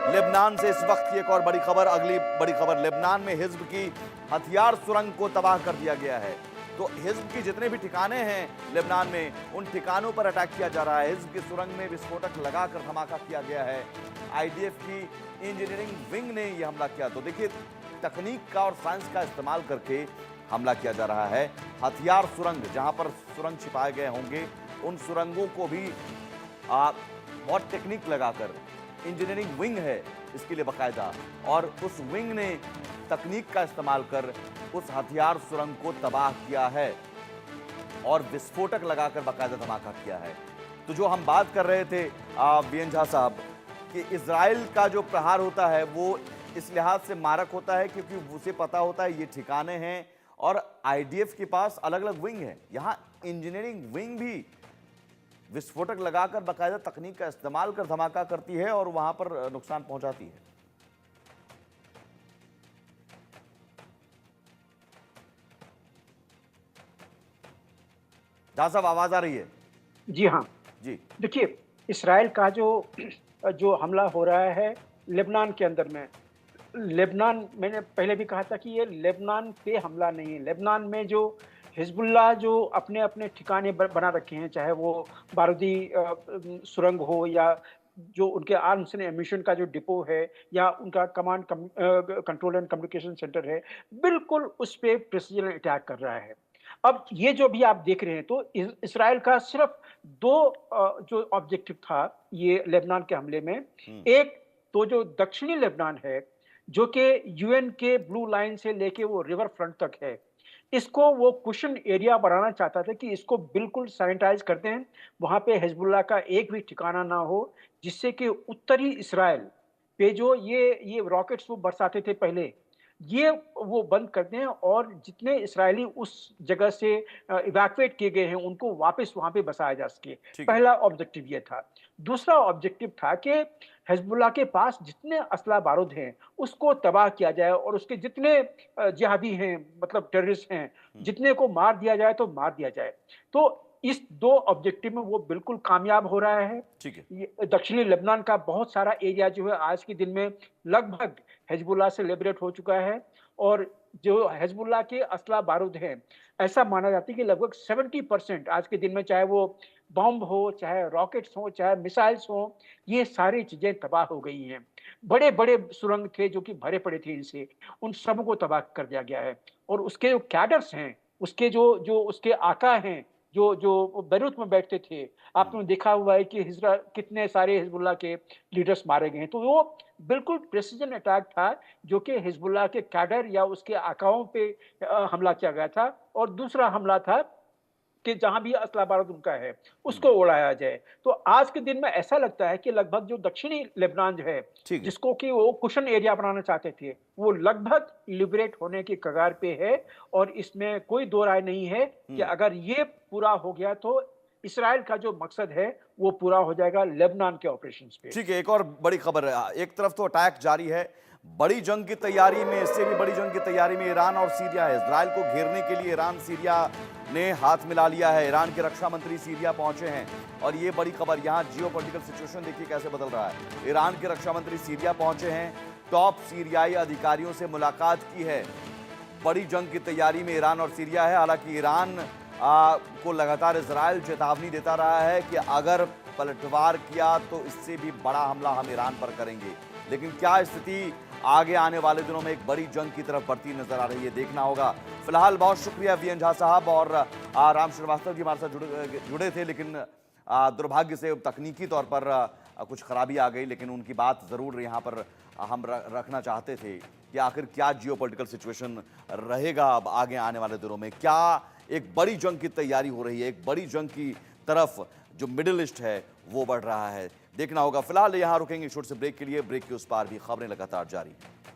Lebanon से इस वक्त की एक और बड़ी खबर, अगली बड़ी खबर। लेबनान में हिज्ब की हथियार सुरंग को तबाह कर दिया गया है। तो हिज्ब की जितने भी ठिकाने हैं लेबनान में, उन ठिकानों पर अटैक किया जा रहा है। हिज्ब की सुरंग में विस्फोटक लगाकर धमाका किया गया है। आईडीएफ की इंजीनियरिंग विंग ने यह हमला किया। तो देखिए, तकनीक का और साइंस का इस्तेमाल करके हमला किया जा रहा है। हथियार सुरंग, जहां पर सुरंग छिपाए गए होंगे, उन सुरंगों को भी बहुत टेक्निक लगाकर, इंजीनियरिंग विंग है इसके लिए बाकायदा, और उस विंग ने तकनीक का इस्तेमाल कर उस हथियार सुरंग को तबाह किया है और विस्फोटक लगाकर बाकायदा धमाका किया है। तो जो हम बात कर रहे थे वीएन झा साहब, कि इजराइल का जो प्रहार होता है वो इस लिहाज से मारक होता है क्योंकि उसे पता होता है ये ठिकाने हैं, और आईडीएफ के पास अलग अलग विंग है। यहां इंजीनियरिंग विंग भी विस्फोटक लगाकर बाकायदा तकनीक का इस्तेमाल कर धमाका करती है और वहां पर नुकसान पहुंचाती है। जहां साहब आवाज आ रही है? जी हाँ। जी। देखिए, इसराइल का जो जो हमला हो रहा है लेबनान के अंदर में, लेबनान, मैंने पहले भी कहा था कि ये लेबनान पे हमला नहीं है। लेबनान में जो हिज़्बुल्लाह जो अपने-अपने ठिकाने बना रखे हैं, चाहे वो बारूदी सुरंग हो या जो उनके आर्म्स एंड एम्यूनिशन का जो डिपो है या उनका कंट्रोल एंड कम्युनिकेशन सेंटर है, बिल्कुल उस पे प्रिसिजन अटैक कर रहा है। अब ये जो भी आप देख रहे हैं, तो इज़राइल का सिर्फ 2 जो ऑब्जेक्टिव था ये लेबनान के हमले में। एक तो जो दक्षिणी लेबनान है, जो कि यूएन के ब्लू लाइन से लेके वो रिवर फ्रंट तक है, इसको वो कुशन एरिया बनाना चाहता था कि इसको बिल्कुल सैनिटाइज कर दें, वहाँ पे हिज़्बुल्लाह का एक भी ठिकाना ना हो, जिससे कि उत्तरी इस्राएल पे जो ये रॉकेट्स वो बरसाते थे पहले, ये वो बंद कर दें और जितने इस्राएली उस जगह से इवैक्यूएट किए गए हैं, उनको वापस वहाँ पे बसाया जा सके। ठीक है। पहला ऑब्जेक्टिव ये था। दूसरा ऑब्जेक्टिव था कि हिज़्बुल्लाह के पास जितने असला-बारूद हैं, उसको तबाह किया जाए और उसके जितने जिहादी हैं, मतलब टेररिस्ट हैं, जितने को मार दिया जाए तो मार दिया जाए। तो इस 2 ऑब्जेक्टिव में वो बिल्कुल कामयाब हो रहा है। ठीक है। ये दक्षिणी लेबनान का बहुत सारा एरिया जो है आज के दिन में लगभग हिज़्बुल्लाह से लिबरेट हो चुका है, और जो हिज़्बुल्लाह के असला-बारूद हैं, ऐसा माना जाता है कि लगभग 70% आज के दिन में, चाहे वो बॉम्ब हो, चाहे रॉकेट्स हों, चाहे मिसाइल्स हों, ये सारी चीज़ें तबाह हो गई हैं। बड़े-बड़े सुरंग थे जो कि भरे पड़े थे इनसे, उन सबको तबाह कर दिया गया है, और उसके जो कैडर्स हैं, उसके जो जो उसके आका हैं, जो जो बैरूत में बैठते थे, आपने देखा हुआ है कि हिजरा कितने सारे हिज़्बुल्लाह के लीडर्स मारे गए हैं। तो वो बिल्कुल प्रिसिजन अटैक था, जो कि हिज़्बुल्लाह के कैडर या उसके आकाओं पे हमला किया गया था, और दूसरा हमला था कि जहाँ भी असला-बारूद उनका है, उसको उड़ाया जाए। तो आज के दिन में ऐसा लगता है कि लगभग जो दक्षिणी लेबनान जो है, ठीक है। जिसको कि वो कुशन एरिया बनाना चाहते थे, वो लगभग लिबरेट होने की कगार पे है, और इसमें कोई दो राय नहीं है कि अगर ये पूरा हो गया तो इसराइल का जो मकसद है, वो पूरा हो जाएगा लेबनान के ऑपरेशंस पे। ठीक है, एक और बड़ी खबर है। एक तरफ तो अटैक जारी है, बड़ी जंग की तैयारी में, इससे भी बड़ी जंग की तैयारी में ईरान और सीरिया है। इजराइल को घेरने के लिए ईरान सीरिया ने हाथ मिला लिया है। ईरान के रक्षा मंत्री सीरिया पहुंचे हैं, और ये बड़ी खबर, यहाँ जियोपॉलिटिकल सिचुएशन देखिए कैसे बदल रहा है। ईरान के रक्षा मंत्री सीरिया पहुंचे हैं, टॉप सीरियाई अधिकारियों से मुलाकात की है। बड़ी जंग की तैयारी में ईरान और सीरिया है। हालांकि ईरान को लगातार इजराइल चेतावनी देता रहा है कि अगर पलटवार किया तो इससे भी बड़ा हमला हम ईरान पर करेंगे। लेकिन क्या स्थिति आगे आने वाले दिनों में एक बड़ी जंग की तरफ बढ़ती नजर आ रही है, देखना होगा। फिलहाल बहुत शुक्रिया वीएन झा साहब, और राम श्रीवास्तव जी हमारे साथ जुड़े थे, लेकिन दुर्भाग्य से तकनीकी तौर पर कुछ खराबी आ गई। लेकिन उनकी बात ज़रूर यहाँ पर हम रखना चाहते थे कि आखिर क्या जियोपॉलिटिकल सिचुएशन रहेगा अब आगे आने वाले दिनों में। क्या एक बड़ी जंग की तैयारी हो रही है, एक बड़ी जंग की तरफ जो मिडिल ईस्ट है वो बढ़ रहा है, देखना होगा। फिलहाल यहाँ रुकेंगे छोटे से ब्रेक के लिए। ब्रेक के उस पार भी खबरें लगातार जारी हैं।